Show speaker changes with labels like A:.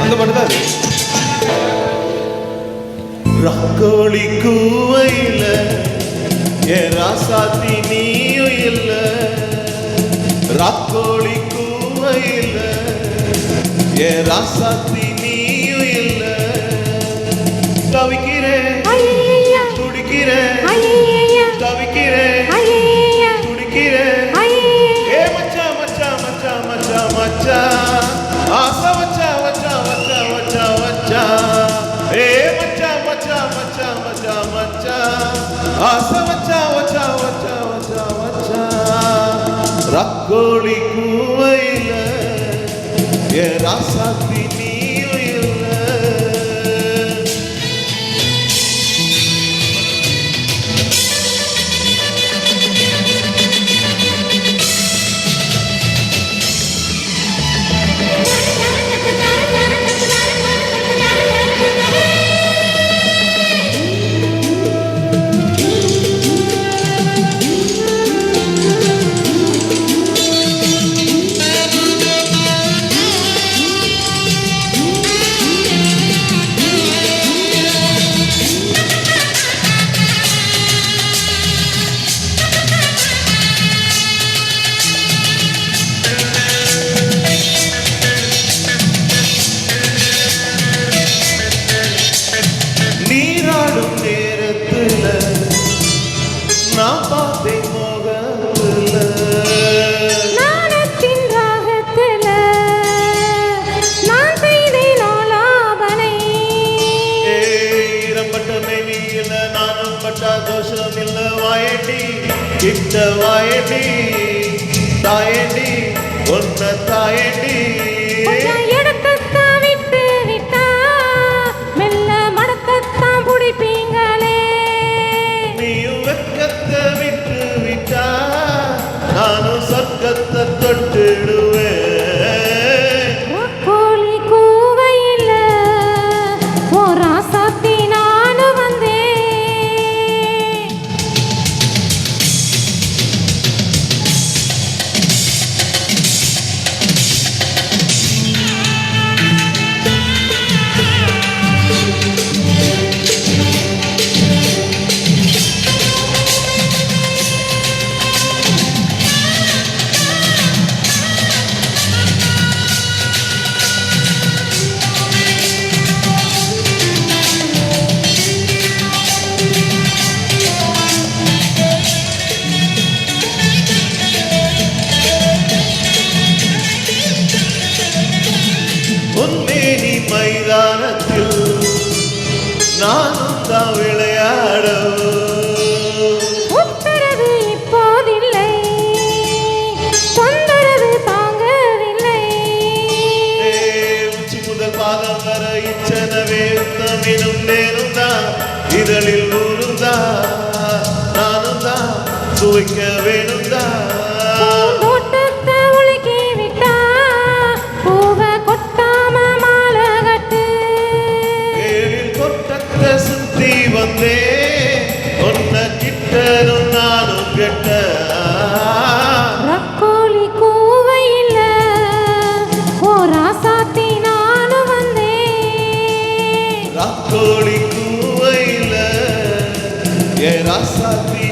A: அந்த பாட்டு தான் ரக்கோழி கூவையில் என் ராசாத்தி நீயும் இல்லை ரக்கோழி கூவையில் என் ராசாத்தி நீயும் இல்லை தவிக்கிறேன் துடிக்கிறேன் தவிக்கிறேன் துடிக்கிறேன் ஏ மச்சா மச்சா மச்சா மச்சா மச்சா ஆசை வச்சா வச்சா வச்சா வச்சா வச்சா ஏ மச்சா மச்சா மச்சா மச்சா மச்சா ஆசை வச்சா வச்சா வச்சா வச்சா வச்சா ரக்கோழி கூவையில் என் ராசாத்தி நீயும் இல்லை நீராடும் நேரத்துல நான் பார்த்தேன் மோகத்துல
B: நாணத்தின் ராகத்துல நான் செய்தேன் ஆலாபனை
A: ஈரம்பட்ட மேனியில நானும் பட்டா தோஷம் இல்ல வாயடி கிட்ட வாயடி தாயடி ஒன்ன தாயடி நானும் சொர்க்கத்தை தொட்டுடுவேன்
B: கோழி கூவையில் ஓ ராசாத்தி நானும் வந்தேன்
A: உன்மேனி மைதானத்தில் நானும் தான் விளையாட
B: உத்தரவு இப்போதில்லை தொந்தரவு தாங்கவில்லை
A: உச்சி முதல் பாதம் வர இச்சனவே உத்தமினும் நேரும் தான் இதழில் ஊரும் தான் நானும் தான் சுவைக்க வேணும் தான் சுத்தி வந்தே ஒன்ன கிட்டனும் நானும் கெட்ட
B: ரக்கோழி கூவையில் ஓ ராசாத்தி நானும் வந்தேன்
A: ரக்கோழி கூவையில் ஏ ராசாத்தி